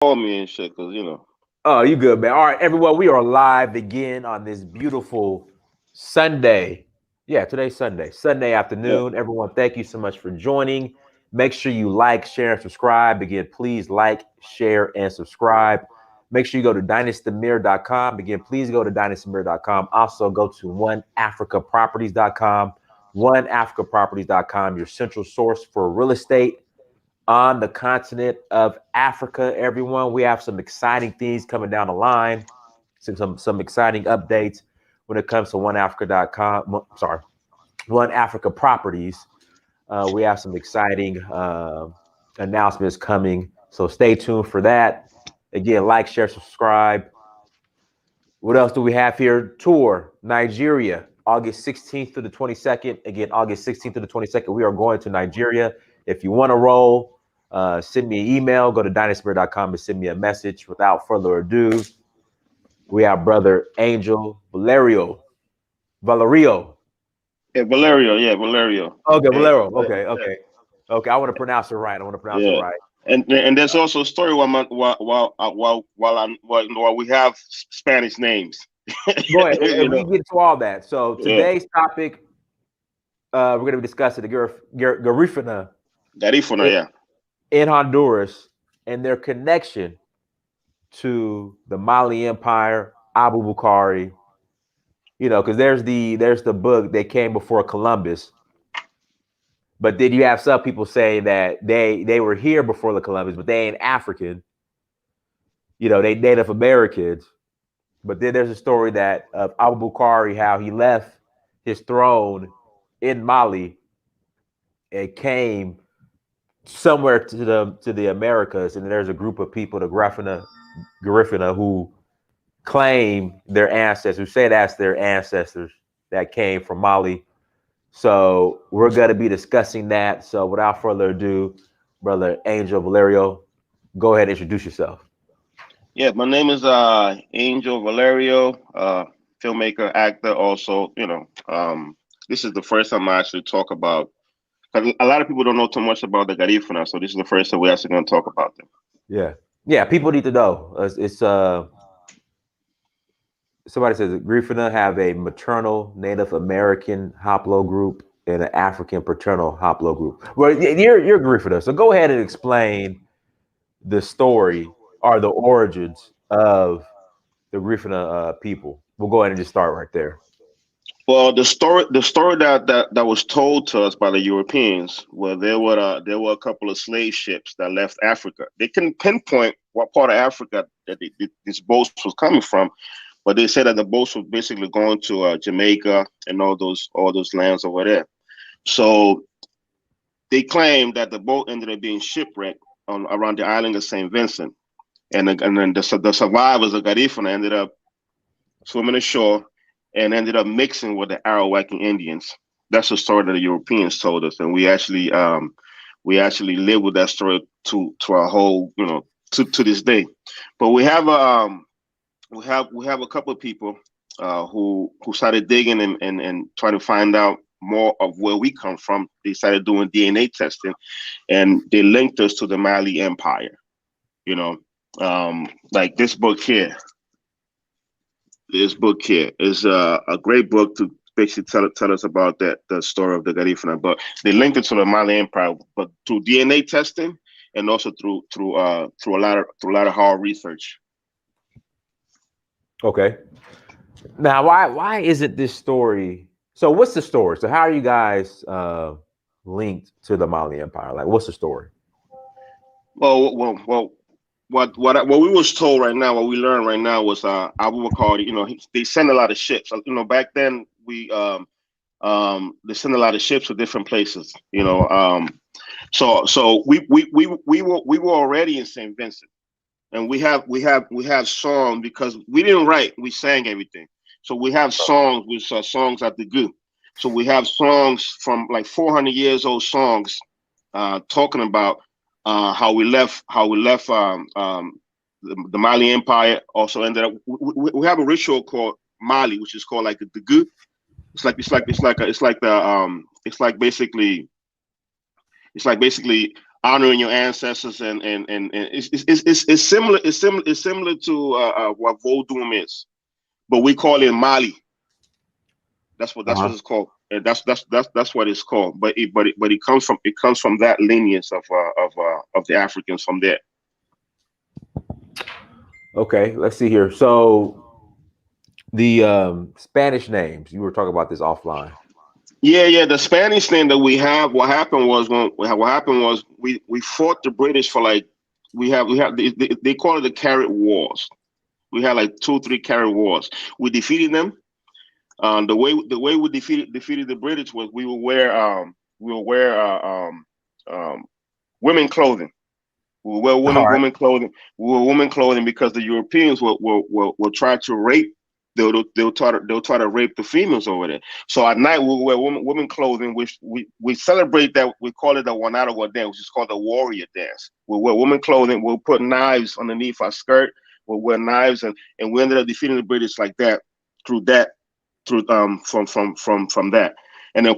call me and shit, cause you know. Oh, you good, man. All right, everyone, we are live again on this beautiful Sunday. Yeah, today's Sunday, Sunday Yeah. afternoon. Everyone, thank you so much for joining. Make sure you like, share, and subscribe. Again, please like, share, and subscribe. Make sure you go to dynastymir.com. Again, please go to dynastymir.com. Also, go to oneafricaproperties.com. Oneafricaproperties.com, your central source for real estate on the continent of Africa. Everyone, we have some exciting things coming down the line, some exciting updates when it comes to oneafrica.com. Sorry, One Africa Properties. We have some exciting announcements coming, so stay tuned for that. Again, like, share, subscribe. What else do we have here? Tour Nigeria, August 16th to the 22nd. Again, August 16th to the 22nd. We are going to Nigeria. If you want to roll, send me an email. Go to dynastymir.com and send me a message. Without further ado, we have brother Angel Valerio. Yeah, Valerio. Yeah, Valerio. Okay, Yeah. Valerio. Okay. I want to pronounce it right. Yeah. And there's also a story while we have Spanish names. Go ahead. You We know. can get to all that. So Yeah. today's topic, we're going to be discussing the Garifuna Garifuna. Yeah. in Honduras and their connection to the Mali Empire, Abu Bukhari. Because there's the book that came before Columbus, but then you have some people saying that they were here before the Columbus, but they ain't African. They Native Americans. But then there's a story that of Abu Bukhari, how he left his throne in Mali and came somewhere to the Americas, and there's a group of people, the Garifuna, who claim their ancestors, who say that's their ancestors that came from Mali. So we're going to be discussing that. So without further ado, brother Angel Valerio, go ahead and introduce yourself. Yeah. My name is Angel Valerio, filmmaker, actor. Also, this is the first time I actually talk about. 'Cause a lot of people don't know too much about the Garifuna, so this is the first time we're actually going to talk about them. Yeah, yeah. People need to know. It's somebody says that Garifuna have a maternal Native American haplogroup and an African paternal haplogroup. Well, you're Garifuna, so go ahead and explain the story or the origins of the Garifuna people. We'll go ahead and just start right there. Well, the story that was told to us by the Europeans, well, there were a couple of slave ships that left Africa. They couldn't pinpoint what part of Africa this boats was coming from, but they said that the boats were basically going to Jamaica and all those lands over there. So they claimed that the boat ended up being shipwrecked on around the island of Saint Vincent, and then the survivors of Garifuna ended up swimming ashore and ended up mixing with the Arawakan Indians. That's the story that the Europeans told us, and we actually live with that story to our whole to this day. But we have a couple of people who started digging and trying to find out more of where we come from. They started doing DNA testing, and they linked us to the Mali Empire. You know, like this book here. This book here is a great book to basically tell us about the story of the Garifuna. But they linked it to the Mali Empire, but through DNA testing and also through a lot of hard research. Okay. Now, why isn't this story? So, what's the story? So, how are you guys linked to the Mali Empire? Like, what's the story? Well. What we was told right now, what we learned right now was Abu Bakr. They send a lot of ships. Back then they send a lot of ships to different places. So we were already in Saint Vincent, and we have songs because we didn't write, we sang everything. So we have songs with songs at the good. So we have songs from like 400 years old songs talking about how we left the Mali Empire. Also ended up we have a ritual called Mali, which is called like the good. It's like basically honoring your ancestors, and it's similar to what Vodou is, but we call it Mali. That's what it's called. And that's what it's called. But it comes from that lineage of the Africans from there. Okay, let's see here. So the Spanish names, you were talking about this offline. Yeah. The Spanish name that we have. What happened was we fought the British for like they call it the Carrot Wars. We had like 2-3 Carrot Wars. We defeated them. The way we defeated the British was we will wear women clothing. We will wear women clothing. We will women clothing because the Europeans will try to rape. They'll try to rape the females over there. So at night we'll wear women clothing, which we celebrate that. We call it the Wanarawa dance, which is called the warrior dance. We'll wear women clothing. We'll put knives underneath our skirt. We'll wear knives, and we ended up defeating the British like that through that. From that, and then,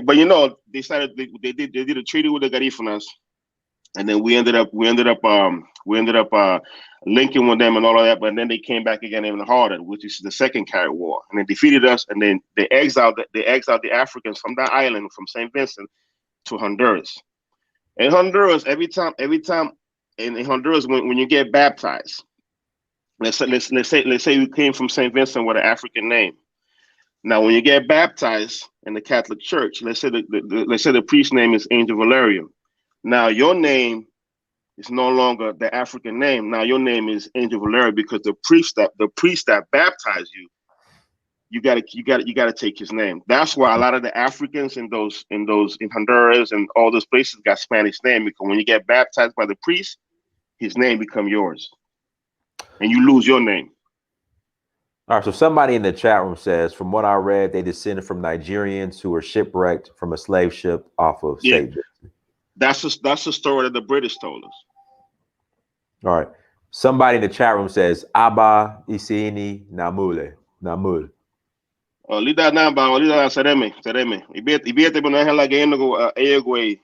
but you know, they did a treaty with the Garifunas, and then we ended up linking with them and all of that. But then they came back again even harder, which is the second Carrot War, and they defeated us, and then they exiled the Africans from that island, from Saint Vincent to Honduras. In Honduras, every time in Honduras, when you get baptized, let's say you came from Saint Vincent with an African name. Now, when you get baptized in the Catholic Church, let's say the priest's name is Angel Valerio. Now, your name is no longer the African name. Now, your name is Angel Valerio because the priest that baptized you, you gotta take his name. That's why a lot of the Africans in Honduras and all those places got Spanish name, because when you get baptized by the priest, his name become yours, and you lose your name. All right, so somebody in the chat room says, from what I read, they descended from Nigerians who were shipwrecked from a slave ship off of St. Vincent. That's the story that the British told us. All right. Somebody in the chat room says, Aba Isini Namule. Namul. Lida namba, lida sereme. Ibete buna hela geno go egwe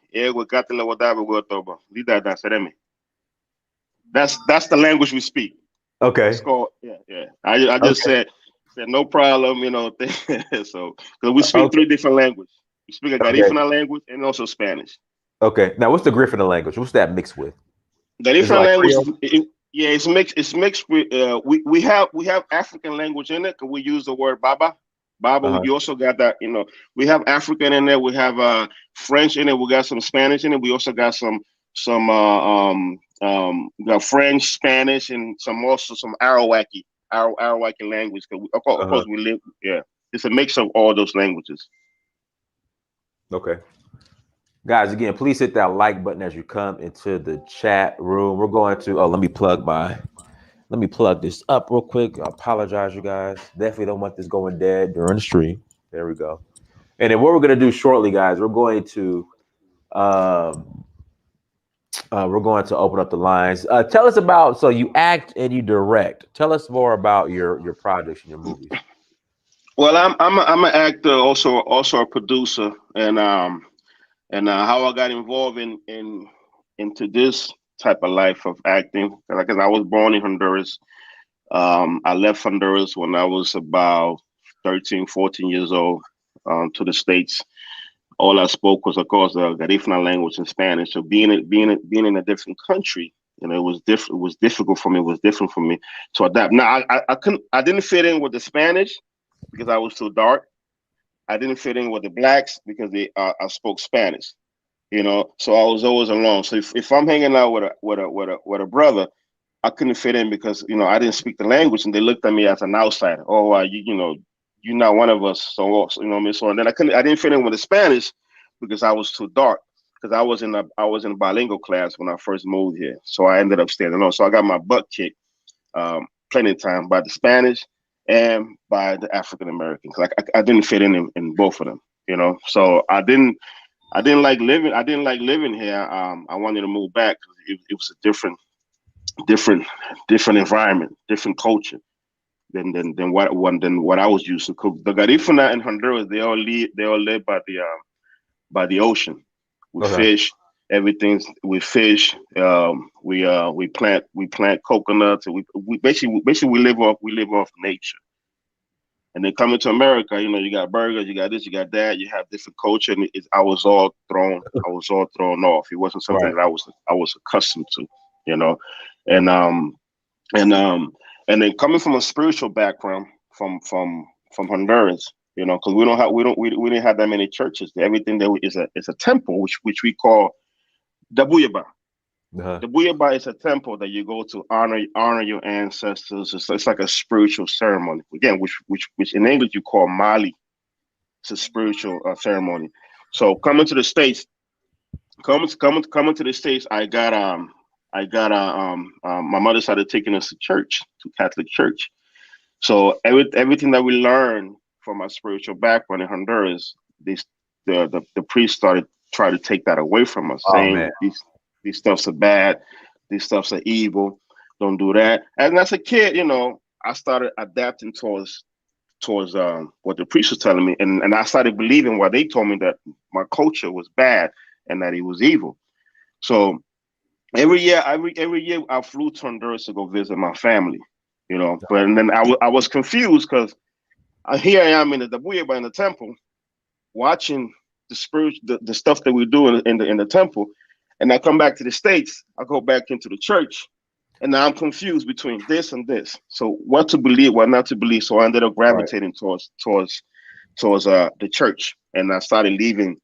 katela wadabe go toba. Lida da sereme. That's the language we speak. Okay. It's called, yeah. I just said no problem, you know. So because we speak 3 different languages. We speak a Garifuna language and also Spanish. Okay. Now, what's the Garifuna language? What's that mixed with? Garifuna language, it's mixed. It's mixed with we have African language in it, because we use the word Baba. We also got that, you know. We have African in there. We have French in it. We got some Spanish in it. We also got some got French, Spanish, and some Arawaki language. Of course, we live. Yeah, it's a mix of all those languages. Okay, guys, again, please hit that like button as you come into the chat room. We're going to let me plug this up real quick. I apologize, you guys. Definitely don't want this going dead during the stream. There we go. And then what we're gonna do shortly, guys, we're going to open up the lines. Tell us about, so you act and you direct. Tell us more about your projects and your movies. Well, I'm an actor, also a producer, and how I got involved into this type of life of acting, because I was born in Honduras. I left Honduras when I was about 13, 14 years old, to the States. All I spoke was, of course, the Garifuna language and Spanish. So being in a different country, you know, it was difficult for me. It was different for me to adapt. Now, I didn't fit in with the Spanish because I was too dark. I didn't fit in with the blacks because I spoke Spanish. You know, so I was always alone. So if I'm hanging out with a brother, I couldn't fit in because, you know, I didn't speak the language, and they looked at me as an outsider. Oh, you know, you're not one of us. So you know what I mean. So and then I didn't fit in with the Spanish because I was too dark. Because I was in a bilingual class when I first moved here. So I ended up staying alone. So I got my butt kicked plenty of time by the Spanish and by the African Americans. Like I didn't fit in both of them. You know, so I didn't like living. I didn't like living here. I wanted to move back. It was a different environment, different culture than what I was used to. The Garifuna in Honduras, they all live by the ocean with fish. We fish. We plant coconuts, and we basically we live off nature. And then coming to America, you got burgers, you got this, you got that. You have different culture, and I was all thrown off. It wasn't something Right. that I was accustomed to, and and and then coming from a spiritual background from Honduras, because we didn't have that many churches. Everything there is a temple, which we call the Buyaba. The Buyaba is a temple that you go to honor your ancestors. It's like a spiritual ceremony. Again, which in English you call Mali. It's a spiritual ceremony. So coming to the States, coming to the States, my mother started taking us to church, to Catholic church. So everything that we learned from our spiritual background in Honduras, the priest started trying to take that away from us, saying these stuffs are bad, these stuffs are evil, don't do that. And as a kid, I started adapting towards what the priest was telling me, and I started believing what they told me, that my culture was bad and that it was evil. So every year I flew to Honduras to go visit my family, But and then I was confused because here I am in the Buyaba in the temple, watching the stuff that we do in the temple, and I come back to the States. I go back into the church, and now I'm confused between this and this. So what to believe, what not to believe. So I ended up gravitating towards the church, and I started leaving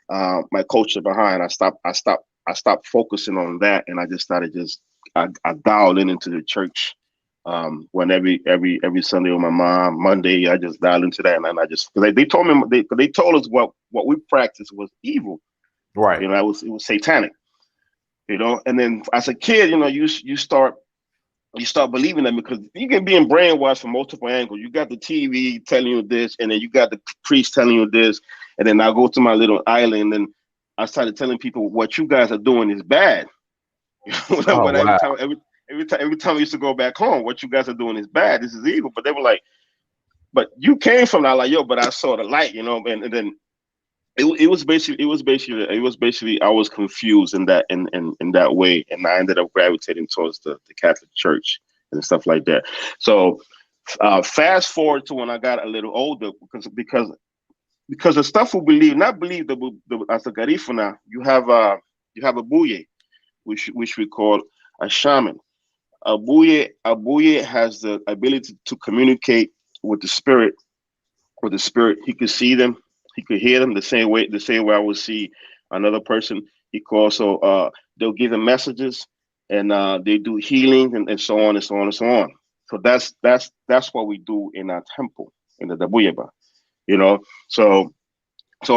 my culture behind. I stopped focusing on that, and I just started I dialed into the church. When every Sunday with my mom, Monday, I just dialed into that, and I just, because they told me, they told us what we practiced was evil, Right. it was satanic, And then as a kid, you start believing that, because you can be brainwashed from multiple angles. You got the TV telling you this, and then you got the priest telling you this, and then I go to my little island, and I started telling people what you guys are doing is bad. Every time I used to go back home, what you guys are doing is bad. This is evil. But they were like, but you came from that, like, yo, but I saw the light, and then it was basically I was confused in that way, and I ended up gravitating towards the Catholic Church and stuff like that. So fast forward to when I got a little older, because the stuff we believe, not believe as a Garifuna, you have a buye, which we call a shaman. A buye has the ability to communicate with the spirit. He could see them, he could hear them the same way I would see another person. He could also they'll give them messages, and they do healing, and so on and so on and so on. So that's what we do in our temple, in the Buyaba, So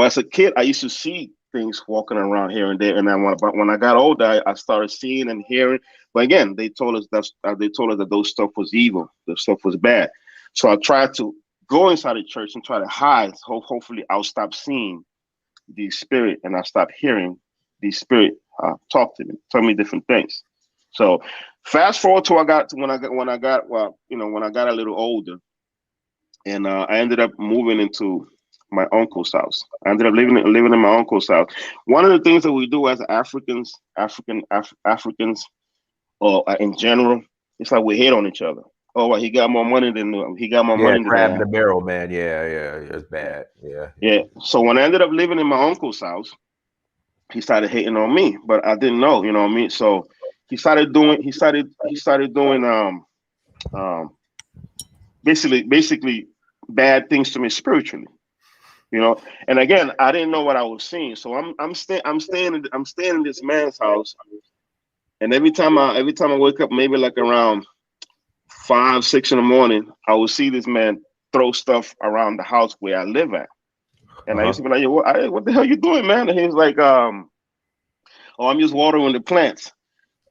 as a kid, I used to see things walking around here and there, and then when I got older, I started seeing and hearing. But again, they told us that those stuff was evil, the stuff was bad. So I tried to go inside the church and try to hide. Hopefully, I'll stop seeing the spirit, and I stop hearing the spirit talk to me, tell me different things. So fast forward to when I got a little older, and I ended up moving into my uncle's house. I ended up living in my uncle's house. One of the things that we do as Africans, or in general, it's like we hate on each other. Oh, well, he got more money than I Crab in have. the barrel, man. Yeah, it's bad. Yeah. So when I ended up living in my uncle's house, he started hating on me, but I didn't know, you know what I mean? So he started doing basically bad things to me spiritually. And again, I didn't know what I was seeing. So I'm staying in this man's house, and every time I wake up, maybe like around 5, 6 in the morning, I will see this man throw stuff around the house where I live at. And I used to be like, yo, what the hell you doing, man? And he was like, oh, I'm just watering the plants.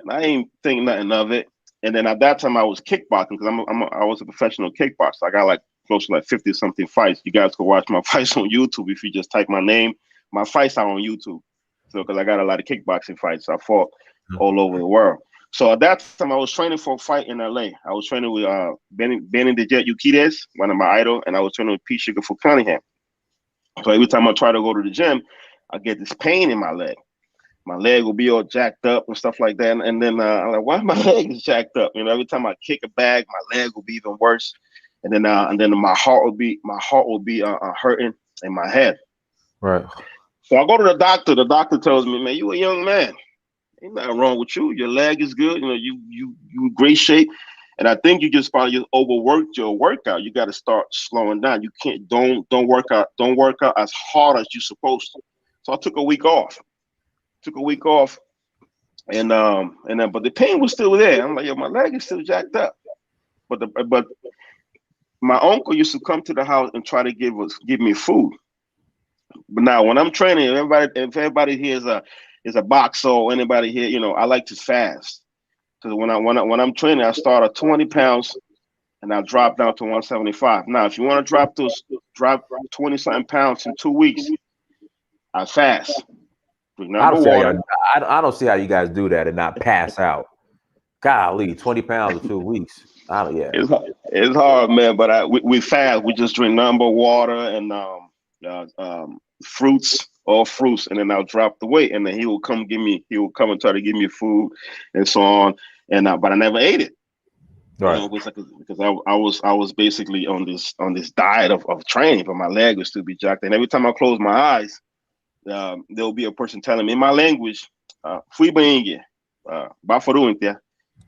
And I ain't think nothing of it. And then at that time I was kickboxing, because I was a professional kickboxer. I got like close to like 50 something fights. You guys can watch my fights on YouTube if you just type my name. My fights are on YouTube. So because I got a lot of kickboxing fights, I fought all over the world. So at that time I was training for a fight in LA. I was training with Benny the Jet Ukides, one of my idols, and I was training with Pete Sugar for Cunningham. So every time I try to go to the gym, I get this pain in my leg. my leg will be all jacked up and stuff like that. And then I'm like, why my leg is jacked up? You know, every time I kick a bag, my leg will be even worse. And then my heart will be hurting in my head. Right. So I go to the doctor. The doctor tells me, man, you a young man. Ain't nothing wrong with you. Your leg is good. You know, you in great shape. And I think you just probably overworked your workout. You got to start slowing down. You can't don't work out as hard as you're supposed to. So I took a week off. And then but the pain was still there. I'm like, yo, my leg is still jacked up. But my uncle used to come to the house and try to give me food. But now when I'm training, if everybody here is a boxer or anybody here, you know, I like to fast. Because when I'm training, I start at 20 pounds and I drop down to 175. Now, if you want to drop 20 something pounds in 2 weeks, I fast. I don't see how you guys do that and not pass out. Golly, 20 pounds in 2 weeks. Yeah. It's hard, man. But we fast. We just drink nothing but water and fruits, all fruits, and then I'll drop the weight. And then he will come and try to give me food and so on. And but I never ate it. Right. You know, because I was basically on this diet of training, but my leg would still be jacked. And every time I close my eyes, there'll be a person telling me in my language, "Fui bem, baforuintia."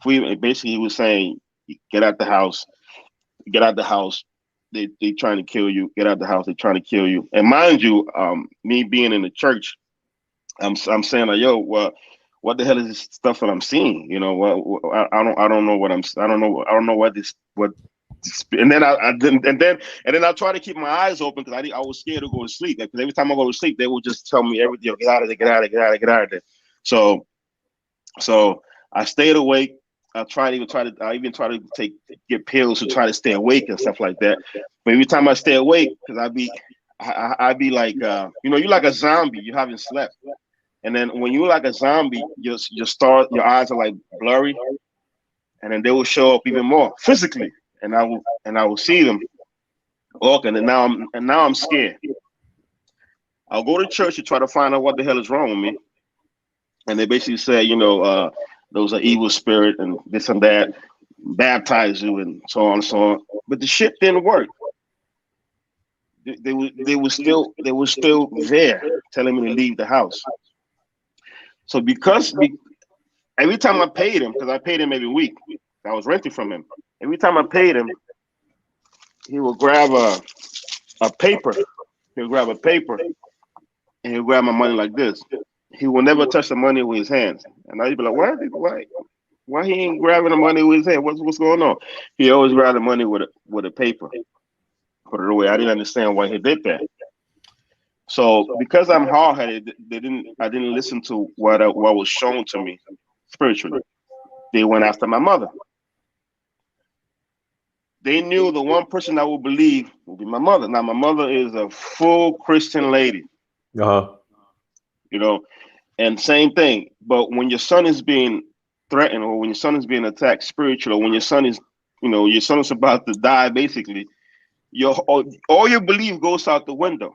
Basically, he was saying, "Get out the house, get out the house. They trying to kill you. Get out the house. They trying to kill you." And mind you, me being in the church, I'm saying like, "Yo, what the hell is this stuff that I'm seeing? You know, I don't know what I don't know what this. And then I try to keep my eyes open because I was scared to go to sleep. Because every time I go to sleep, they would just tell me everything. Get out of there, get out of there, get out of there. So I stayed awake. I even try to get pills to try to stay awake and stuff like that. But every time I stay awake, because I'd be like, you know, you're like a zombie. You haven't slept. And then when you're like a zombie, your eyes are like blurry, and then they will show up even more physically. And I will see them walking, and now I'm scared. I'll go to church to try to find out what the hell is wrong with me, and they basically say, you know, those are evil spirit and this and that, baptize you and so on and so on. But the shit didn't work. They were still there, telling me to leave the house. So because every time I paid him, because I paid him every week, I was renting from him. Every time I paid him, he would grab a paper. He'll grab a paper and he'll grab my money like this. He will never touch the money with his hands. And I'd be like, why he ain't grabbing the money with his hand? What's going on? He always grabbed the money with a paper. Put it away. I didn't understand why he did that. So because I'm hard-headed, I didn't listen to what was shown to me spiritually. They went after my mother. They knew the one person I would believe would be my mother. Now, my mother is a full Christian lady. Uh-huh. You know, and same thing. But when your son is being threatened, or when your son is being attacked spiritually, or when your son is about to die, basically, all your belief goes out the window.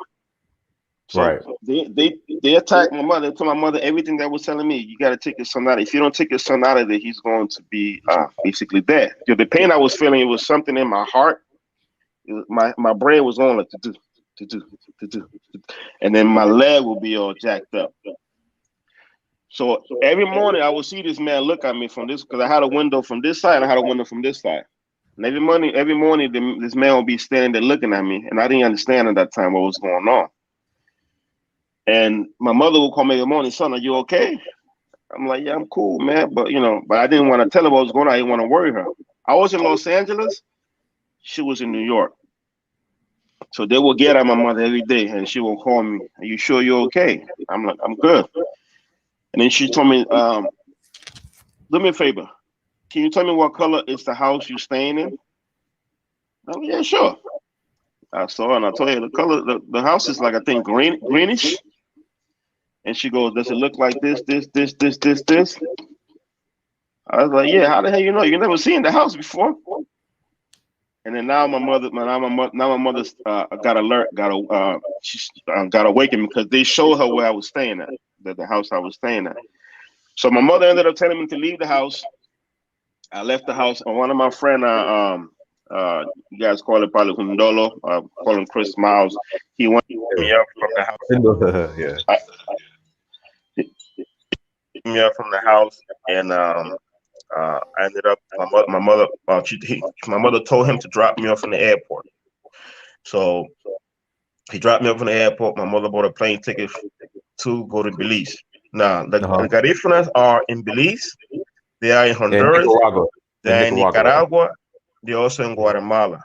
So right. They attacked my mother. They told my mother everything that was telling me. You got to take your son out. If you don't take your son out of there, he's going to be basically dead. The pain I was feeling, it was something in my heart. My brain was on like to do, and then my leg will be all jacked up. So every morning I would see this man look at me from this, because I had a window from this side and I had a window from this side. And every morning this man would be standing there looking at me, and I didn't understand at that time what was going on. And my mother would call me every morning, "Son, are you okay?" I'm like, "Yeah, I'm cool, man." But I didn't want to tell her what was going on. I didn't want to worry her. I was in Los Angeles. She was in New York. So they will get at my mother every day, and she will call me, "Are you sure you're okay?" I'm like, "I'm good." And then she told me, "Do me a favor. Can you tell me what color is the house you're staying in?" I'm like, "Yeah, sure." I saw her and I told her the color, the house is like, I think, greenish. And she goes, "Does it look like this, this, this, this, this, this?" I was like, "Yeah, how the hell you know? You never seen the house before." And then now my mother got alert, got awakened, because they showed her where I was staying at. the house I was staying at. So my mother ended up telling me to leave the house. I left the house, and one of my friend, you guys call it probably Hundolo, call him Chris Miles. He went me up from the house. Yeah. Me up from the house, and I ended up my mother told him to drop me off in the airport. So he dropped me off in the airport. My mother bought a plane ticket to go to Belize. Now the Garifunas are in Belize. They are in Honduras. They're in Nicaragua. They're also in Guatemala.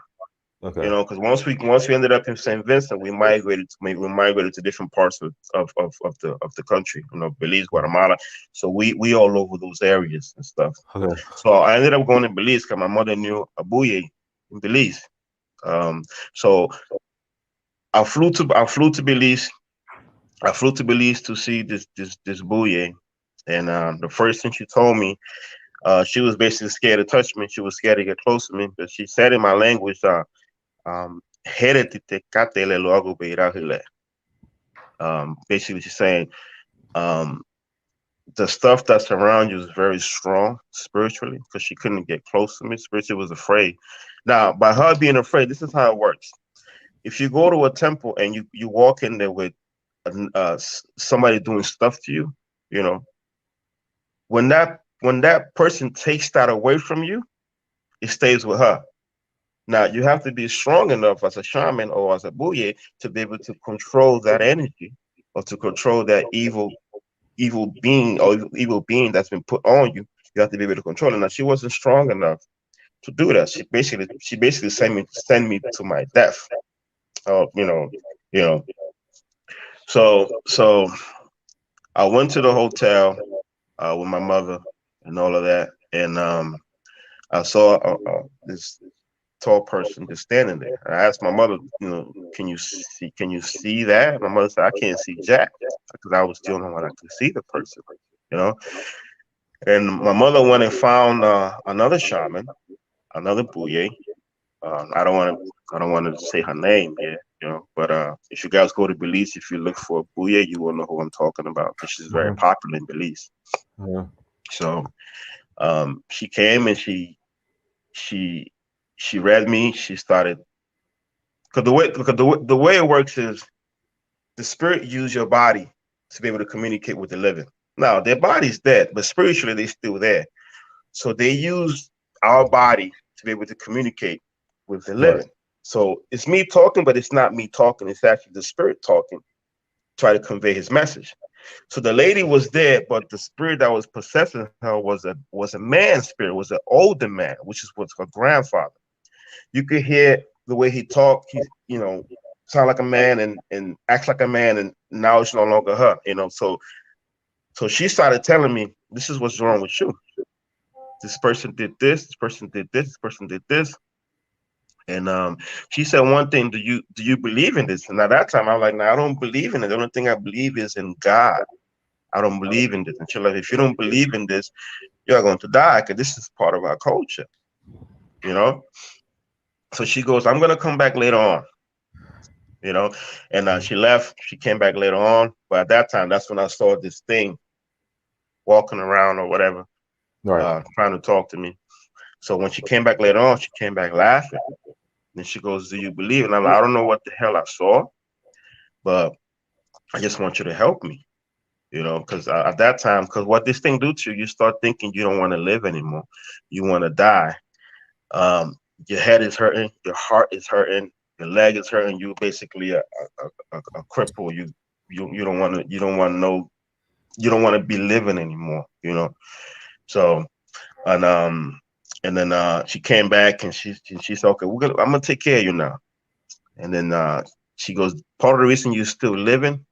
Okay. You know, because once we ended up in St. Vincent, we migrated to different parts of the country. You know, Belize, Guatemala. So we all over those areas and stuff. Okay. So I ended up going to Belize because my mother knew a buye in Belize. So I flew to Belize. I flew to Belize to see this buye, and the first thing she told me, she was basically scared to touch me. She was scared to get close to me, but she said in my language, basically she's saying, the stuff that's around you is very strong spiritually, because she couldn't get close to me. Spiritually was afraid. Now, by her being afraid, this is how it works. If you go to a temple and you walk in there with somebody doing stuff to you, you know, when that person takes that away from you, it stays with her. Now, you have to be strong enough as a shaman or as a buye to be able to control that energy, or to control that evil being, or evil being that's been put on you. You have to be able to control it. Now, she wasn't strong enough to do that. She basically sent me to my death. You know. So I went to the hotel with my mother and all of that, and I saw this tall person just standing there. I asked my mother, you know, can you see that? My mother said, I can't see jack, because I was the only one I could see the person, you know. And my mother went and found another shaman, another buye. I don't want to say her name here, you know. But if you guys go to Belize, if you look for buye, you will know who I'm talking about, because she's very popular in Belize. So she came and she read me. She started, because the way it works is the spirit use your body to be able to communicate with the living. Now their body's dead, but spiritually they're still there. So they use our body to be able to communicate with the living. So it's me talking, but it's not me talking. It's actually the spirit talking, try to convey his message. So the lady was there, but the spirit that was possessing her was a man's spirit, was an older man, which is what's her grandfather. You could hear the way he talked. He, you know, sound like a man and acts like a man, and now it's no longer her. You know, so she started telling me, this is what's wrong with you. This person did this. This person did this. This person did this. And she said one thing. Do you believe in this? And at that time, I'm like, no, I don't believe in it. The only thing I believe is in God. I don't believe in this. And she's like, if you don't believe in this, you're going to die, because this is part of our culture, you know. So she goes, I'm going to come back later on, you know. And she left. She came back later on. But at that time, that's when I saw this thing walking around or whatever, trying to talk to me. So when she came back later on, she came back laughing. And she goes, do you believe? And I'm like, I don't know what the hell I saw, but I just want you to help me, you know, because at that time, because what this thing do to you, you start thinking you don't want to live anymore. You want to die. Your head is hurting. Your heart is hurting. Your leg is hurting. You basically a cripple. You don't want to. You don't want to know. You don't want to be living anymore. You know. So and then she came back and she said, okay, I'm gonna take care of you now. And then she goes, part of the reason you're still living,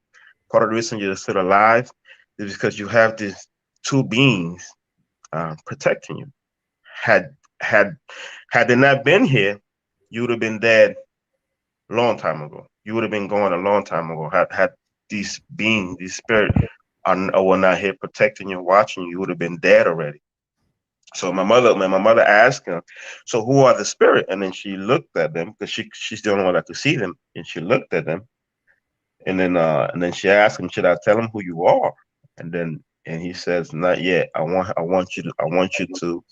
part of the reason you're still alive, is because you have these two beings protecting you. Had they not been here, you would have been dead a long time ago. You would have been gone a long time ago. Had these beings, these spirits, were not here protecting you, watching you, you would have been dead already. So my mother asked her, so who are the spirit? And then she looked at them, because she's the only one that could see them. And she looked at them. And then she asked him, should I tell him who you are? And he says, not yet. I want you to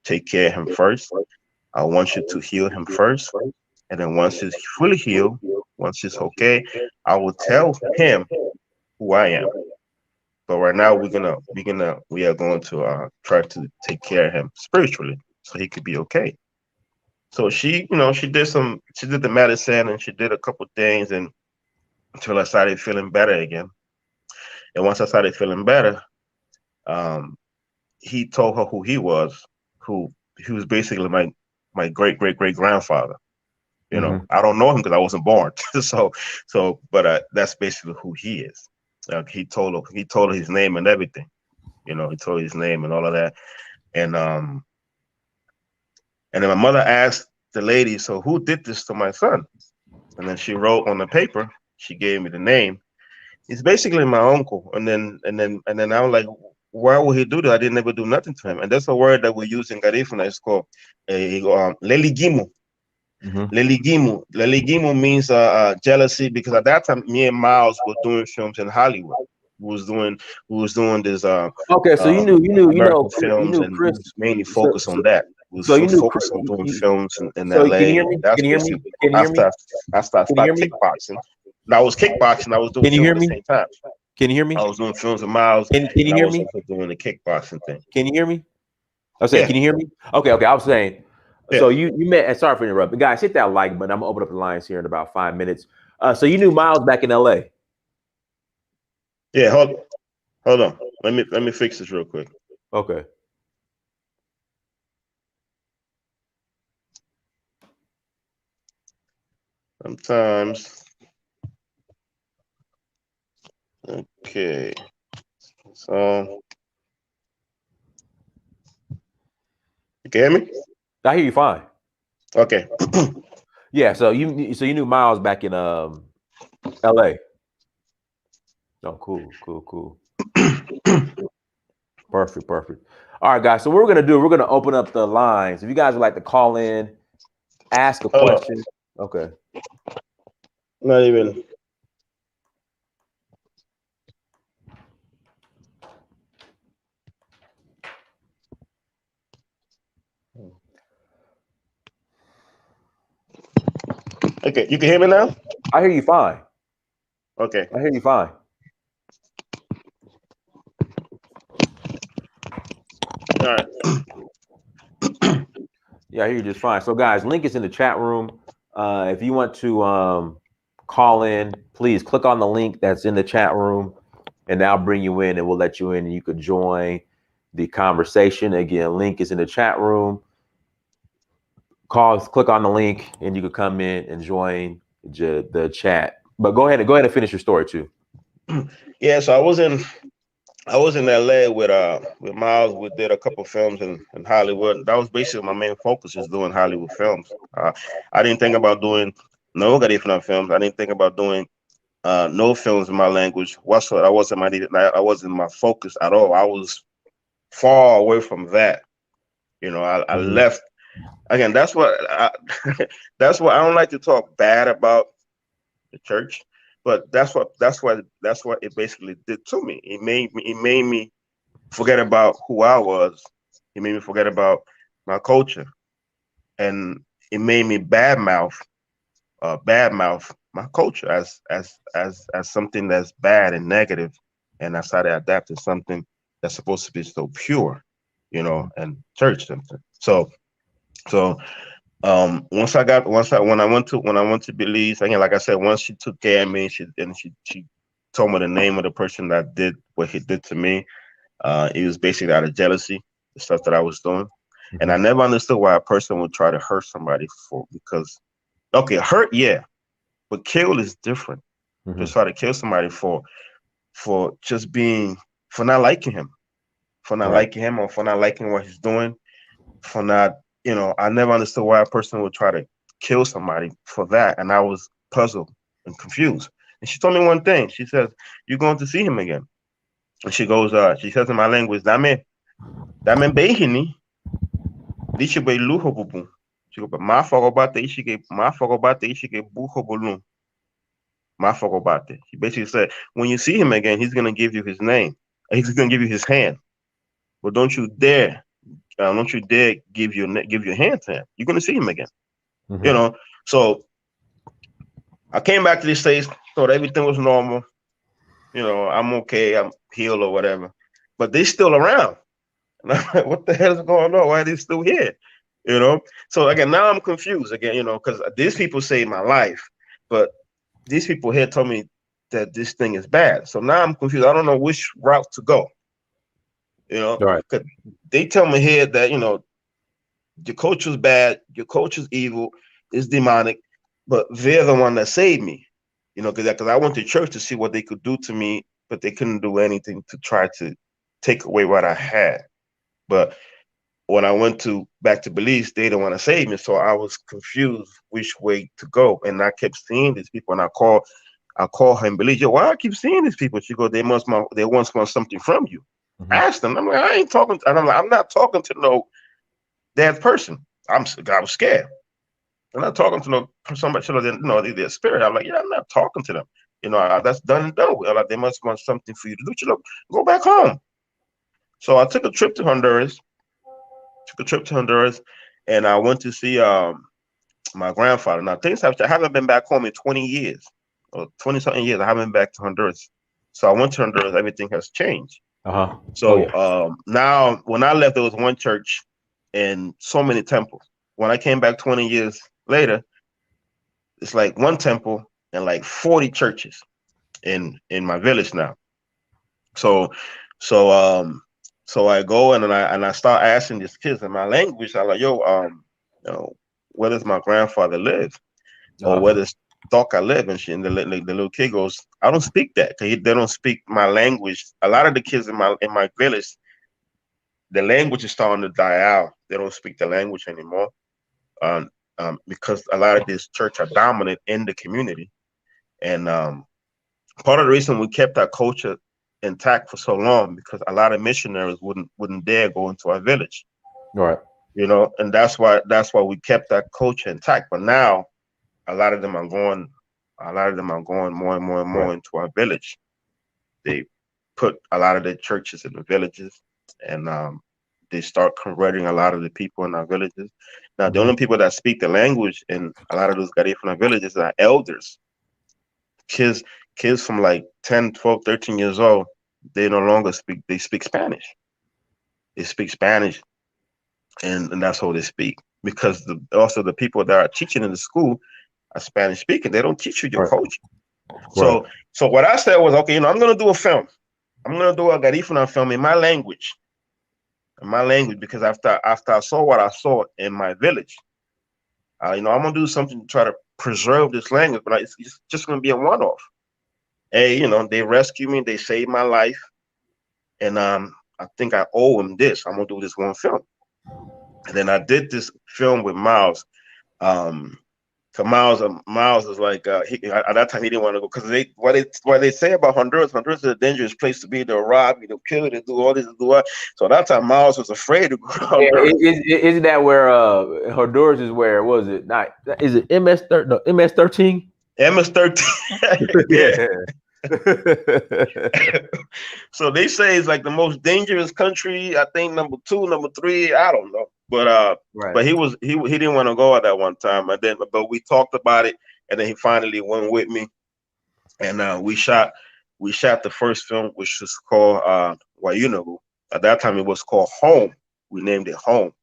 take care of him first. I want you to heal him first. And then once he's fully healed, once he's okay, I will tell him who I am. But right now we are going to try to take care of him spiritually so he could be okay. So she did the medicine and she did a couple things and until I started feeling better again. And once I started feeling better, um, he told her who he was, who he was basically my great grandfather. I don't know him because I wasn't born. But that's basically who he is. He told her his name and everything. He told her his name and all of that. And then my mother asked the lady, so who did this to my son? And then she wrote on the paper. She gave me the name. It's basically my uncle. And then I was like, why would he do that? I didn't ever do nothing to him. And that's a word that we use in Garifuna. It's called leligimu. Leligimu. Leligimu means jealousy, because at that time me and Miles were doing films in Hollywood. We was doing this okay, so you knew American films, you knew and Chris. we was mainly focused on that. We was So you knew focused on doing films in so LA. can you hear me? That's Can you hear me? basically Can you hear me? after I started kickboxing. And I was kickboxing. I was doing Can you films hear at the me? same time. Can you hear me? I was doing films with Miles. Can you and hear I was me? also doing the kickboxing thing. Can you hear me? I said, Yeah. Can you hear me? Okay. I was saying, Yeah. so you met, and sorry for interrupting. Guys, hit that like button. I'm gonna open up the lines here in about 5 minutes. So you knew Miles back in LA. Yeah, hold on. Let me fix this real quick. Okay. Sometimes. Okay. So you can hear me? I hear you fine. Okay. Yeah, so you knew Miles back in LA. Oh, cool. Perfect. All right, guys. So what we're gonna do, we're gonna open up the lines. If you guys would like to call in, ask a question. Okay. Not even. Okay, you can hear me now? I hear you fine. Okay. I hear you fine. All right. Yeah, I hear you just fine. So, guys, link is in the chat room. If you want to call in, please click on the link that's in the chat room, and I'll bring you in, and we'll let you in, and you could join the conversation. Again, link is in the chat room. Click on the link, and you could come in and join the chat. But go ahead and finish your story too. Yeah, so I was in LA with Miles. We did a couple films in Hollywood. That was basically my main focus, is doing Hollywood films. I didn't think about doing no Garifuna films. I didn't think about doing no films in my language whatsoever. I wasn't my focus at all. I was far away from that. I left. Again, that's what that's what I don't like to talk bad about the church, but that's what it basically did to me. It made me forget about who I was. It made me forget about my culture, and it made me badmouth my culture as something that's bad and negative. And I started adapting something that's supposed to be so pure, and church something. So when I went to Belize, again, like I said, once she took care of me, she told me the name of the person that did what he did to me. It was basically out of jealousy, the stuff that I was doing. And I never understood why a person would try to hurt somebody because hurt, yeah, but kill is different. Just try to kill somebody for just for not liking him, or for not liking what he's doing, for not, I never understood why a person would try to kill somebody for that. And I was puzzled and confused. And she told me one thing. She says, "You're going to see him again." And she goes, she says in my language, Dame behini, dice be luho bubu. She goes, Ma fogobate ishike buho bolun. Mafokobate. He basically said, when you see him again, he's gonna give you his name. He's gonna give you his hand. But don't you dare give your hand to him. You're gonna see him again. You know. So I came back to the States, thought everything was normal. You know, I'm okay, I'm healed or whatever. But they still around. And I'm like, what the hell is going on? Why are they still here? You know? So again, now I'm confused again, you know, because these people saved my life, but these people here told me that this thing is bad. So now I'm confused. I don't know which route to go. You know, Right. because they tell me here that, you know, your coach was bad, your coach is evil, is demonic, but they're the one that saved me. You know, because I went to church to see what they could do to me, but they couldn't do anything to try to take away what I had. But when I went back to Belize, they didn't want to save me, so I was confused which way to go. And I kept seeing these people, and I call her in Belize. Yo, why I keep seeing these people? She goes, they once want something from you. Ask them. I'm like, I ain't talking. And I'm like, I'm not talking to no dead person. I was scared. I'm not talking to no somebody. You know, their spirit. I'm like, yeah, I'm not talking to them. You know, that's done and done with. Like, they must want something for you to do. You know, go back home. So I took a trip to Honduras. And I went to see my grandfather. Now things have. I haven't been back home in 20 years, or 20 something years. I haven't been back to Honduras. So I went to Honduras. Everything has changed. So now when I left, there was one church and so many temples. When I came back 20 years later, it's like one temple and like 40 churches in my village now. So so so I go and I start asking these kids in my language. I'm like, yo, you know, where does my grandfather live, or where does Doka live? And the little kid goes, I don't speak that, because they don't speak my language. A lot of the kids in my village, the language is starting to die out. They don't speak the language anymore, because a lot of these church are dominant in the community. And part of the reason we kept our culture intact for so long, because a lot of missionaries wouldn't dare go into our village. Right. You know, and that's why we kept that culture intact. But now a lot of them are going more and more and more into our village. They put a lot of their churches in the villages, and they start converting a lot of the people in our villages. Now, the only people that speak the language in a lot of those Garifuna villages are elders. Kids from like 10, 12, 13 years old, they no longer speak Spanish. They speak Spanish, and that's how they speak. Because also the people that are teaching in the school are Spanish speaking. They don't teach you your culture. So what I said was, okay, you know, I'm gonna do a film. I'm gonna do a Garifuna film in my language. Because after I saw what I saw in my village, you know, I'm gonna do something to try to preserve this language, but it's just gonna be a one-off. Hey, you know, they rescued me, they saved my life, and I think I owe them this. I'm gonna do this one film. And then I did this film with Miles. So Miles is like, at that time he didn't want to go, because what they say about Honduras is a dangerous place to be. They'll rob you, they'll kill you, they'll do all this, do that. So at that time Miles was afraid to go to Honduras. Isn't that where Honduras is? Where was it? Not is it MS-13? MS-13. Yeah. So they say it's like the most dangerous country. I think number 2, number 3. I don't know, but he didn't want to go at that one time. And then, but we talked about it, and then he finally went with me, and we shot the first film, which was called Wayunagu. At that time, it was called Home. We named it Home.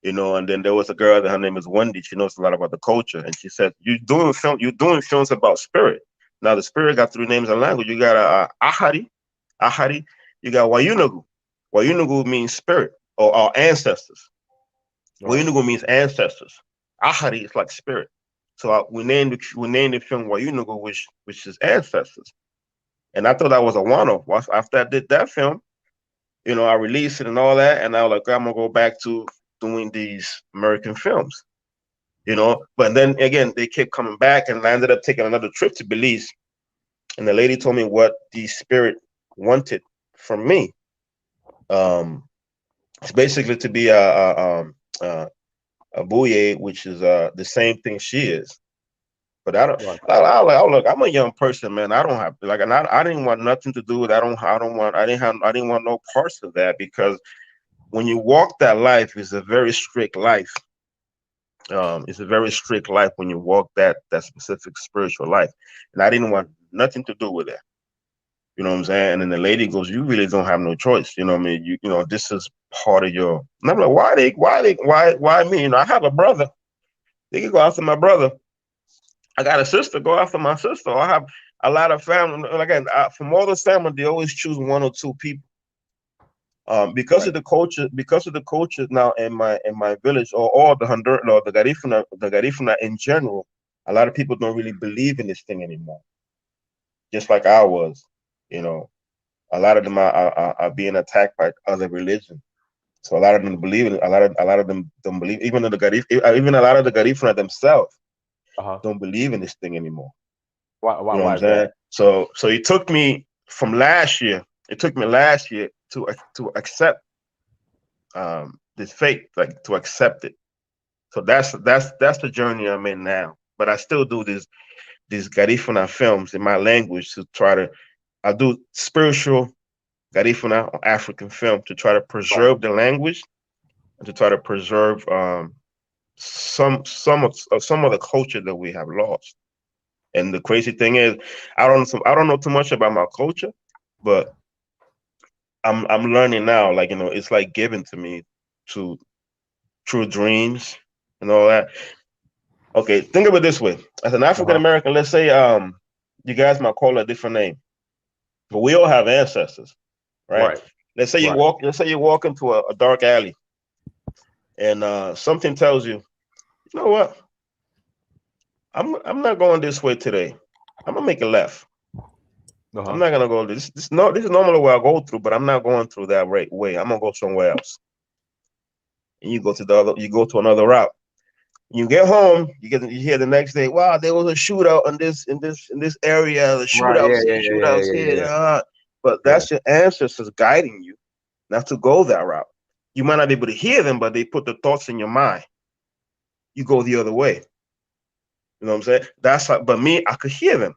You know, and then there was a girl that her name is Wendy. She knows a lot about the culture, and she said, You're doing films about spirit. Now the spirit got 3 names in language. You got Ahari. You got Wayunagu. Wayunagu means spirit, or our ancestors. Wayunagu means ancestors. Ahari is like spirit. So we named the film Wayunagu, which is ancestors. And I thought that was a one-off. After I did that film, you know, I released it and all that, and I was like, I'm gonna go back to doing these American films, you know. But then again, they kept coming back, and I ended up taking another trip to Belize, and the lady told me what the spirit wanted from me. It's basically to be a buye, which is the same thing she is. But I don't. Right. Look, I'm a young person, man. I don't have like, and I didn't want nothing to do with. I didn't want no parts of that, because when you walk that life, it's a very strict life. It's a very strict life when you walk that specific spiritual life, and I didn't want nothing to do with that. You know what I'm saying? And then the lady goes, "You really don't have no choice." You know what I mean? You know, this is part of your. And I'm like, why me? You know, I have a brother. They can go after my brother. I got a sister. Go after my sister. I have a lot of family. And again, from all the family, they always choose one or two people. Because Right. of the culture, now in my village, or the Honduras, or the Garifuna in general, a lot of people don't really believe in this thing anymore. Just like I was, you know, a lot of them are being attacked by other religions. So a lot of them believe in it. A lot of them don't believe. Even a lot of the Garifuna themselves Uh-huh. don't believe in this thing anymore. Why You know what why I'm is that? saying? So it took me from last year. It took me last year to accept this fate, like to accept it. So that's the journey I'm in now. But I still do these Garifuna films in my language to try to. I do spiritual Garifuna or African film to try to Right. preserve the language, and to try to preserve some of the culture that we have lost. And the crazy thing is, I don't know too much about my culture, but I'm learning now. Like, it's like given to me to through dreams and all that. Okay, think of it this way: as an African Uh-huh. American, let's say you guys might call it a different name, but we all have ancestors, right? Right. Let's say you Right. walk. Let's say you walk into a dark alley, and something tells you, you know what? I'm not going this way today. I'm gonna make a left. I'm Uh-huh. not gonna go this is normally where I go through, but I'm not going through that right way. I'm gonna go somewhere else. And you go to another route. You get home, you hear the next day, wow, there was a shootout in this area. The Right. Yeah, yeah, yeah, yeah, shootouts yeah, here. yeah. But Yeah. that's your ancestors guiding you not to go that route. You might not be able to hear them, but they put the thoughts in your mind. You go the other way. You know what I'm saying? That's how, but me, I could hear them,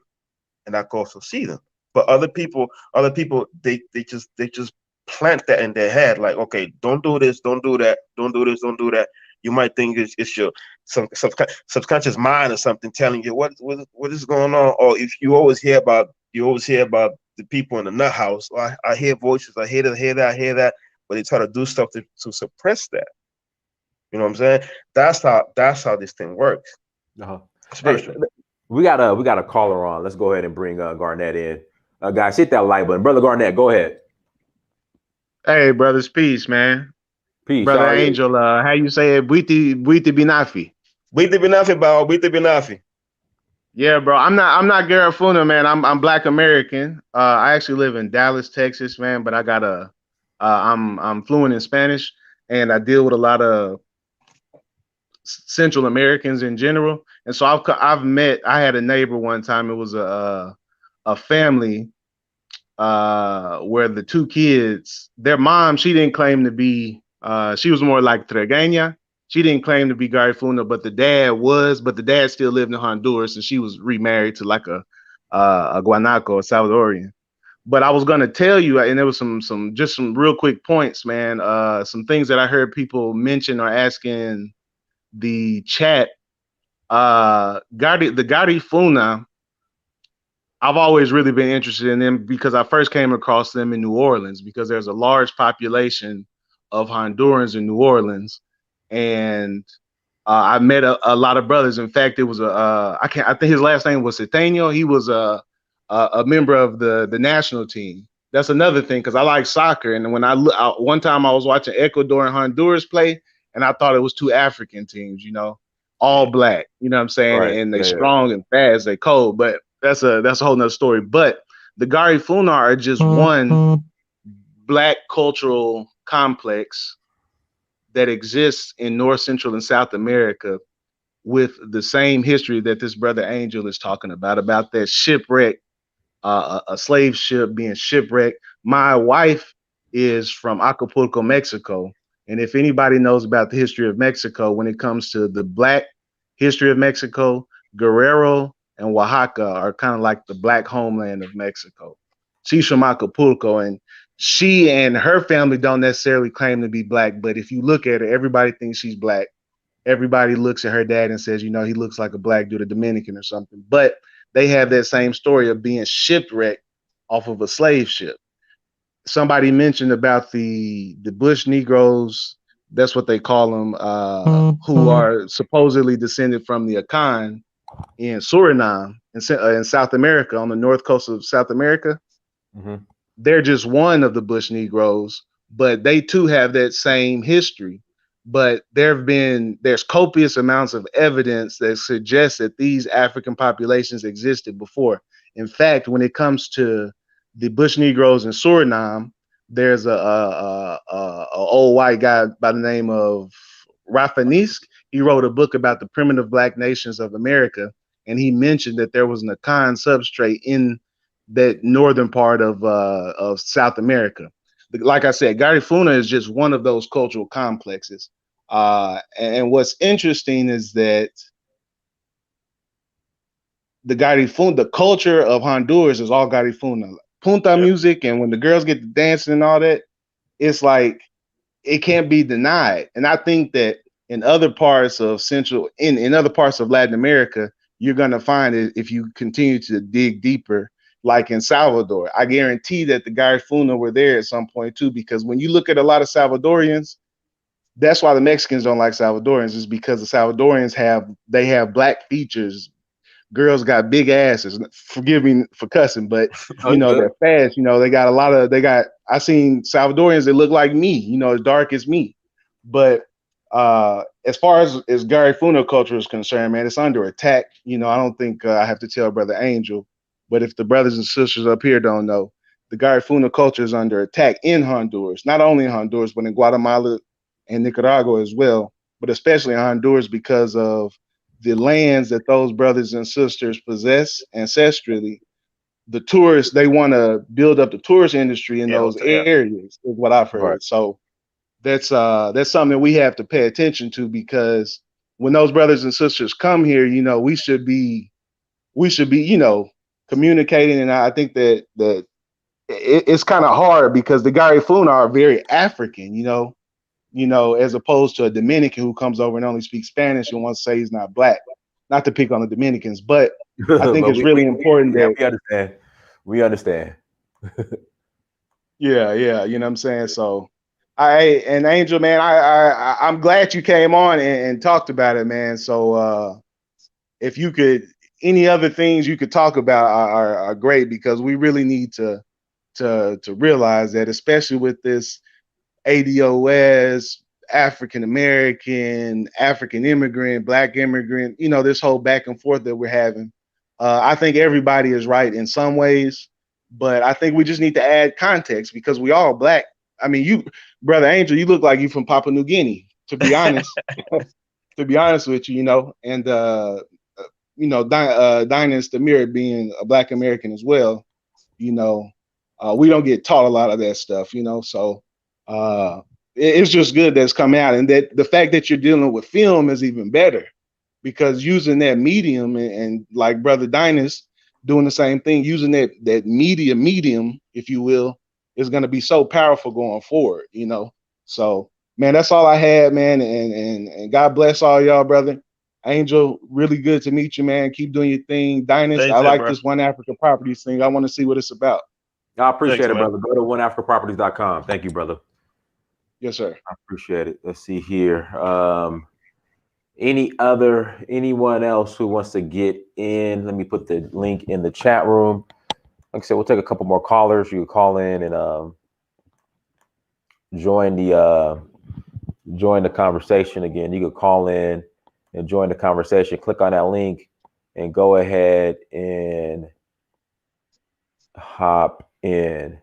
and I could also see them. But other people, they just plant that in their head, like, okay, don't do this, don't do that, don't do this, don't do that. You might think it's your subconscious mind or something telling you what is going on. Or if you always hear about the people in the nut house. Oh, I hear voices, I hear that, I hear that, but they try to do stuff to suppress that. You know what I'm saying? That's how this thing works. Uh-huh. Hey, Spiritual. we got a caller on. Let's go ahead and bring Garnett in. Guys, hit that like button. Brother Garnett, go ahead. Hey, brothers, peace, man. Peace. How Brother are you? Angel, how you say it? Buiti Binafi. Bite binafi ba, bite binafi. Yeah, bro. I'm not Garifuna, man. I'm Black American. I actually live in Dallas, Texas, man. But I got I'm fluent in Spanish, and I deal with a lot of Central Americans in general. And so I've met. I had a neighbor one time. It was a family where the two kids, their mom, she didn't claim to be, she was more like Tregueña. She didn't claim to be Garifuna, but the dad was, but the dad still lived in Honduras, and she was remarried to like a Guanaco, a Salvadorian. But I was gonna tell you, and there was some real quick points, man. Some things that I heard people mention or ask in the chat. The Garifuna, I've always really been interested in them because I first came across them in New Orleans because there's a large population of Hondurans in New Orleans, and I met a lot of brothers. In fact, it was I think his last name was Ceteno. He was a member of the national team. That's another thing because I like soccer, and when one time I was watching Ecuador and Honduras play, and I thought it was two African teams, all Yeah. black. You know what I'm saying? Right. And they Yeah, yeah. strong and fast, they cold, but that's a whole nother story. But the Garifuna are just one black cultural complex that exists in North, Central, and South America with the same history that this brother Angel is talking about that shipwreck, a slave ship being shipwrecked. My wife is from Acapulco, Mexico. And if anybody knows about the history of Mexico, when it comes to the black history of Mexico, Guerrero and Oaxaca are kind of like the black homeland of Mexico. She's from Acapulco, and she and her family don't necessarily claim to be black, but if you look at her, everybody thinks she's black. Everybody looks at her dad and says, you know, he looks like a black dude, a Dominican or something. But they have that same story of being shipwrecked off of a slave ship. Somebody mentioned about the Bush Negroes, that's what they call them, who are supposedly descended from the Akan in Suriname, in South America, on the north coast of South America. Mm-hmm. They're just one of the Bush Negroes, but they too have that same history. But there's copious amounts of evidence that suggests that these African populations existed before. In fact, when it comes to the Bush Negroes in Suriname, there's a old white guy by the name of Rafanisk. He wrote a book about the primitive black nations of America, and he mentioned that there was an Akan substrate in that northern part of South America. Like I said, Garifuna is just one of those cultural complexes. And what's interesting is that the culture of Honduras is all Garifuna. Punta music, and when the girls get to dancing and all that, it's like it can't be denied. And I think that in other parts of in other parts of Latin America, you're gonna find it if you continue to dig deeper. Like in Salvador, I guarantee that the Garifuna were there at some point too, because when you look at a lot of Salvadorians, that's why the Mexicans don't like Salvadorians, is because the Salvadorians have black features. Girls got big asses. Forgive me for cussing, but you know, they're fast. You know, I seen Salvadorians that look like me, you know, as dark as me. But as far as Garifuna culture is concerned, man, it's under attack. You know, I don't think I have to tell Brother Angel, but if the brothers and sisters up here don't know, the Garifuna culture is under attack in Honduras, not only in Honduras, but in Guatemala and Nicaragua as well, but especially in Honduras because of the lands that those brothers and sisters possess ancestrally. The tourists, they want to build up the tourist industry in those areas, is what I've heard. Right. So that's something that we have to pay attention to, because when those brothers and sisters come here, you know, we should be, you know, communicating. And I think that it's kind of hard because the Garifuna are very African, you know, as opposed to a Dominican who comes over and only speaks Spanish and wants to say he's not black. Not to pick on the Dominicans, but I think it's really important that we understand. Yeah, you know what I'm saying? So and Angel, man, I'm glad you came on and talked about it, man. So if you could, any other things you could talk about are great, because we really need to realize that, especially with this ADOS, African American, African immigrant, black immigrant, you know, this whole back and forth that we're having. I think everybody is right in some ways, but I think we just need to add context, because we all black. I mean, you, Brother Angel, you look like you from Papua New Guinea, to be honest. To be honest with you, you know, and you know, Dynast Amir being a black American as well, you know, we don't get taught a lot of that stuff, you know, so it's just good that's come out, and that the fact that you're dealing with film is even better, because using that medium and like Brother Dynast doing the same thing, using that medium, if you will, is going to be so powerful going forward, you know. So, man, that's all I had, man, and God bless all y'all, brother. Angel, really good to meet you, man. Keep doing your thing. Dynast, I like this One Africa Properties thing. I want to see what it's about. I appreciate it, brother. Go to oneafricaproperties.com. Thank you, brother. Yes, sir. I appreciate it. Let's see here. Anyone else who wants to get in? Let me put the link in the chat room. Like I said, we'll take a couple more callers. You can call in and join the conversation. Again, you can call in and join the conversation. Click on that link and go ahead and hop in.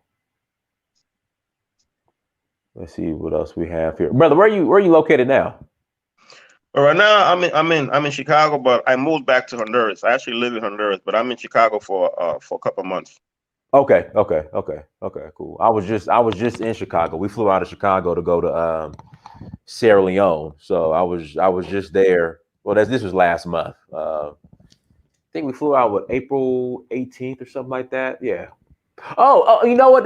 Let's see what else we have here, brother. Where are you located now? Right now, I'm in Chicago, but I moved back to Honduras. I actually live in Honduras, but I'm in Chicago for a couple of months. Okay, cool. I was just in Chicago. We flew out of Chicago to go to Sierra Leone, so I was just there. Well, this was last month. think we flew out with April 18th or something like that. Yeah. Oh, you know what?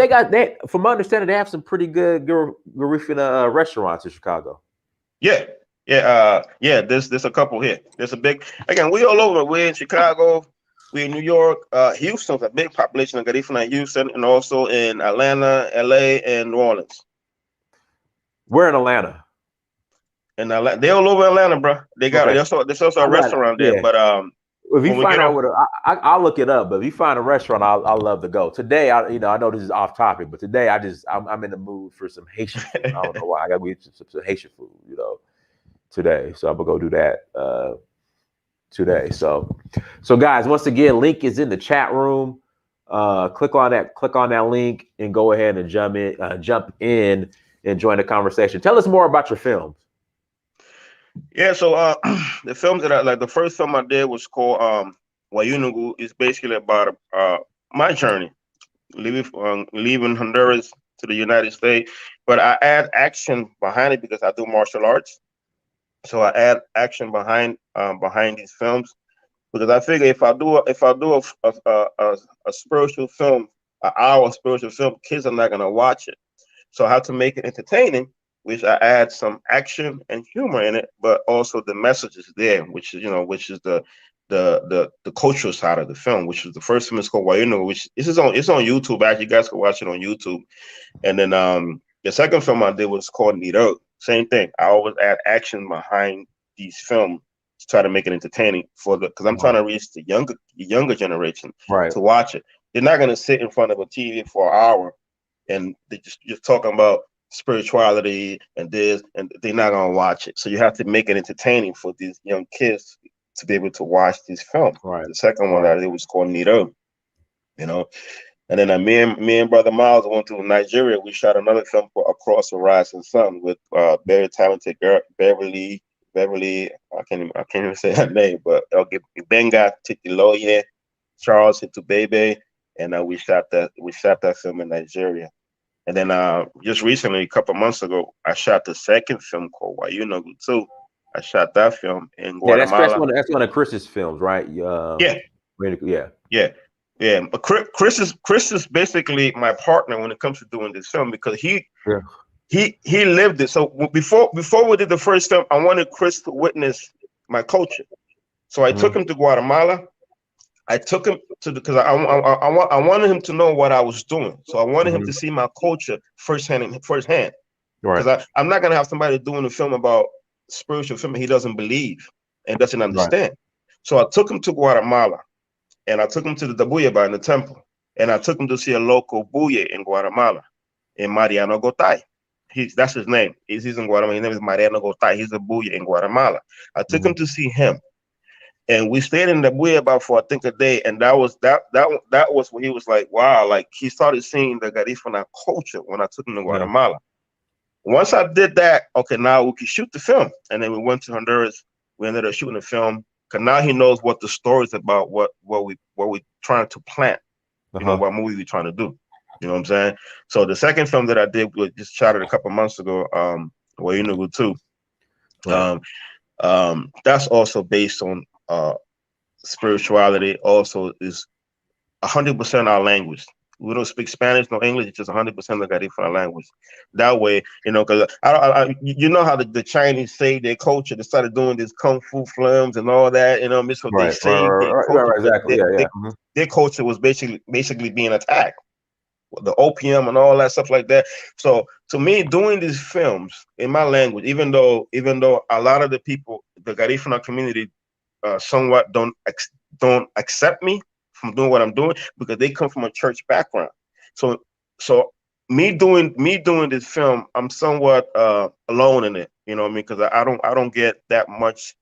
From my understanding, they have some pretty good Garifuna restaurants in Chicago. Yeah. There's a couple here. There's a big, again, we all over. We're in Chicago, we're in New York, Houston's a big population of Garifuna in Houston, and also in Atlanta, LA, and New Orleans. We're in Atlanta. And they're all over Atlanta, bro. There's also a restaurant there, but if you find out I'll look it up. But if you find a restaurant, I'll love to go. Today, I know this is off topic, but today I'm in the mood for some Haitian food. I don't know why. I got to eat some Haitian food, today. So I'm gonna go do that today. So guys, once again, link is in the chat room. Click on that link and go ahead and jump in and join the conversation. Tell us more about your films. Yeah, so the films that the first film I did was called Wayunugu. It's basically about my journey, leaving Honduras to the United States. But I add action behind it because I do martial arts. So I add action behind these films because I figure if I do a spiritual film, an hour spiritual film, kids are not gonna watch it. So I have to make it entertaining, which I add some action and humor in it, but also the message is there, which is the cultural side of the film, which is the first film is called Wayuno, which it's on YouTube. Actually, you guys can watch it on YouTube. And then the second film I did was called Niro. Same thing. I always add action behind these films to try to make it entertaining because I'm trying to reach the younger generation to watch it. They're not gonna sit in front of a TV for an hour and they just talking about spirituality and this, and they're not gonna watch it. So you have to make it entertaining for these young kids to be able to watch these films. Right. The second one that I did was called Niro, And then me and Brother Miles went to Nigeria. We shot another film for Across the Rising Sun with very talented girl, Beverly. I can't even say her name, but Benga Titiloye, Charles Hitubebe, and we shot that film in Nigeria. And then just recently, a couple months ago, I shot the second film called Wayunugu too. I shot that film in Guatemala. That's one of Chris's films, right? Yeah. But Chris is basically my partner when it comes to doing this film because he lived it. So before we did the first film, I wanted Chris to witness my culture. So I took him to Guatemala. I took him because I wanted him to know what I was doing. So I wanted him to see my culture firsthand. Because I'm not gonna have somebody doing a film about spiritual film he doesn't believe and doesn't understand. So I took him to Guatemala, and I took him to the Dabuya in the temple, and I took him to see a local buye in Guatemala, in Mariano Gotay. That's his name. He's in Guatemala. His name is Mariano Gotay. He's a buye in Guatemala. I took him to see him. And we stayed in the buoy for I think a day, and that was when he was like, wow, like he started seeing the Garifuna culture when I took him to Guatemala. Once I did that, okay, now we could shoot the film, and then we went to Honduras. We ended up shooting the film because now he knows what the story is about, what we trying to plant, what movie we trying to do. You know what I'm saying? So the second film that I did was just shot it a couple months ago, Wayunugu too. That's also based on spirituality. Also is 100% our language. We don't speak Spanish, no English. It's just 100% the Garifuna language. That way, because you know how the Chinese say their culture. They started doing these kung fu films and all that. So they say their culture was basically being attacked. The opium and all that stuff like that. So to me, doing these films in my language, even though a lot of the people, the Garifuna community, somewhat don't accept me from doing what I'm doing because they come from a church background. So me doing this film, I'm somewhat alone in it. You know what I mean? Because I don't get that much.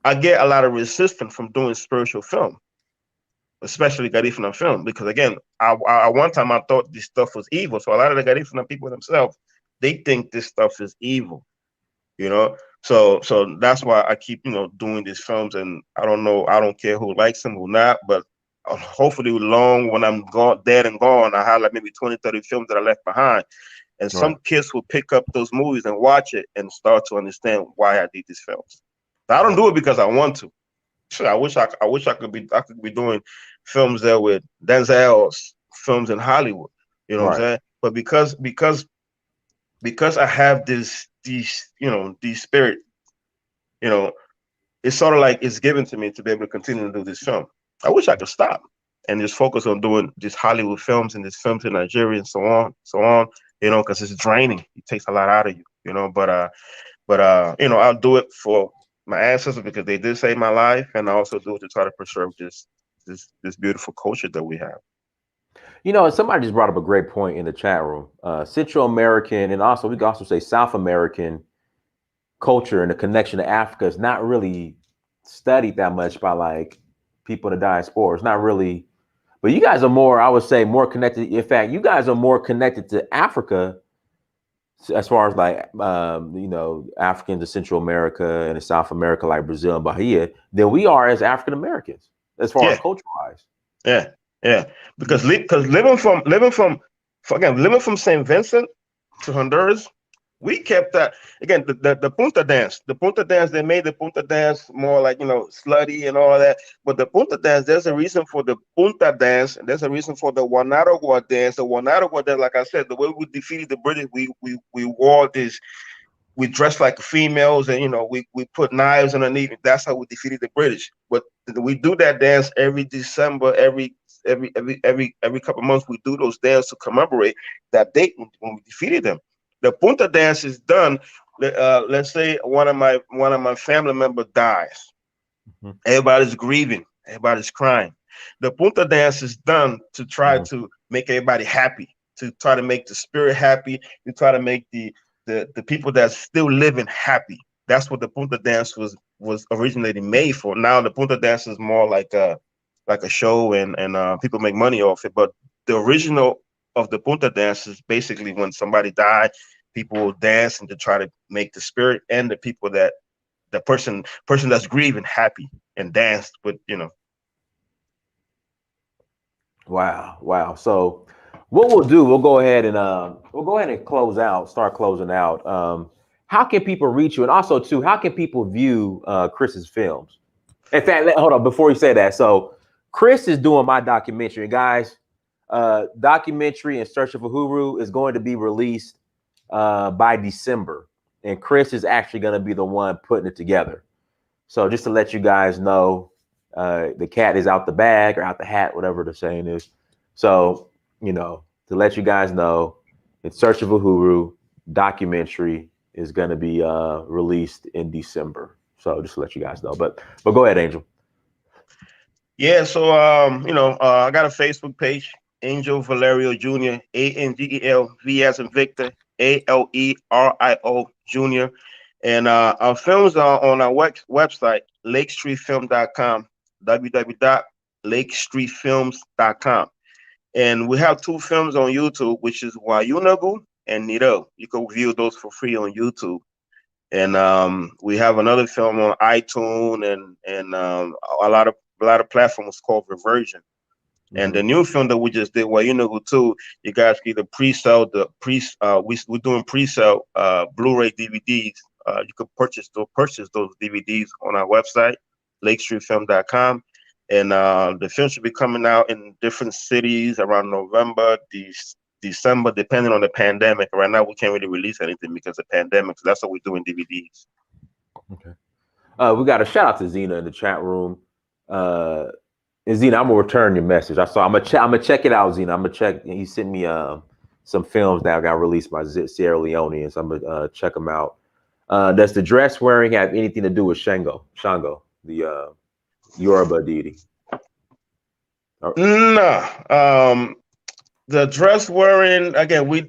I get a lot of resistance from doing spiritual film, especially Garifuna film, because again, I one time I thought this stuff was evil. So a lot of the Garifuna people themselves, they think this stuff is evil. So that's why I keep doing these films, and I don't care who likes them or not, but hopefully when I'm dead and gone, I have like maybe 20-30 films that I left behind, and some kids will pick up those movies and watch it and start to understand why I did these films. I don't do it because I want to. Sure, I wish I could be doing films there with Denzel's films in Hollywood. You know what I'm Right. saying? But because I have these these spirit, you know, it's sort of like it's given to me to be able to continue to do this film. I wish I could stop and just focus on doing these Hollywood films and these films in Nigeria and so on, so on. You know, because it's draining. It takes a lot out of you. You know, but you know, I'll do it for my ancestors because they did save my life, and I also do it to try to preserve this beautiful culture that we have. You know, somebody just brought up a great point in the chat room. Central American, and also we can also say South American culture and the connection to Africa is not really studied that much by like people in the diaspora. It's not really, but you guys are more, I would say, more connected. In fact, you guys are more connected to Africa as far as like you know, Africans in Central America and in South America, like Brazil and Bahia, than we are as African Americans, as far as Yeah, culture wise. yeah, yeah. Because living from Saint Vincent to Honduras, we kept that again. The punta dance, they made the punta dance more like slutty and all of that. But the punta dance, there's a reason for the punta dance, and there's a reason for the Wanaragua dance. The Wanaragua dance, like I said, the way we defeated the British, we wore this. We dressed like females, and we put knives underneath. That's how we defeated the British. But we do that dance every December, every couple of months. We do those dances to commemorate that date when we defeated them. The punta dance is done. Let's say one of my family members dies. Mhm. Everybody's grieving. Everybody's crying. The punta dance is done to try to make everybody happy, to try to make the spirit happy, to try to make the people that's still living happy. That's what the punta dance was originally made for. Now the punta dance is more like a show, and people make money off it. But the original of the punta dance is basically when somebody died, people will dance and to try to make the spirit and the people that the person that's grieving happy and dance with. Wow, wow. So what we'll do, we'll go ahead and start closing out. How can people reach you? And also too, how can people view Chris's films? In fact, hold on, before you say that. So Chris is doing my documentary, guys. Documentary In Search of Uhuru is going to be released by December. And Chris is actually going to be the one putting it together. So just to let you guys know, the cat is out the bag or out the hat, whatever the saying is. So, to let you guys know, In Search of Uhuru documentary is going to be released in December. So just to let you guys know. But go ahead, Angel. Yeah, so I got a Facebook page, Angel Valerio Jr. ANGEL as in Victor ALERIO Jr. And our films are on our website, lakestreetfilm.com, www.lakestreetfilms.com. And we have two films on YouTube, which is Wayunagu and Niro. You can view those for free on YouTube. And we have another film on iTunes and a lot of platforms called Reversion. And the new film that we just did, Wayunagu 2, you guys can either pre-sell we're doing pre-sale Blu-ray DVDs. You can purchase those DVDs on our website, lakestreetfilm.com. And the film should be coming out in different cities around November, December, depending on the pandemic. Right now, we can't really release anything because of the pandemic. So that's what we're doing DVDs. Okay. We got a shout out to Zena in the chat room. And Zena, I'm gonna return your message. I'm gonna check it out, Zena. I'm gonna check. He sent me some films that got released by Sierra Leoneans. So I'm gonna check them out. Does the dress wearing have anything to do with Shango, the Yoruba deity? No. The dress wearing, again, we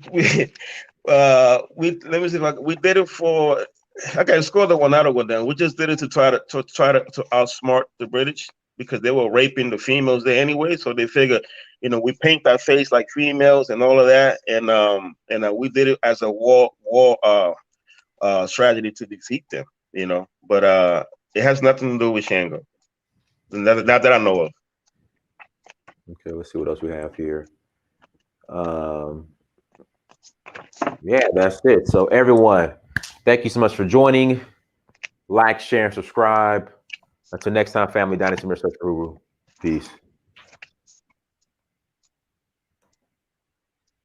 let me see if we did it for. Okay, score the one out of one. Then we just did it to try to outsmart the British because they were raping the females there anyway. So they figured, we paint our face like females and all of that, and we did it as a war strategy to defeat them. But it has nothing to do with Shango. Not that I know of. Okay, let's see what else we have here. Yeah, that's it. So everyone, thank you so much for joining. Like, share, and subscribe. Until next time, family, Dynasty Research Guru. Peace.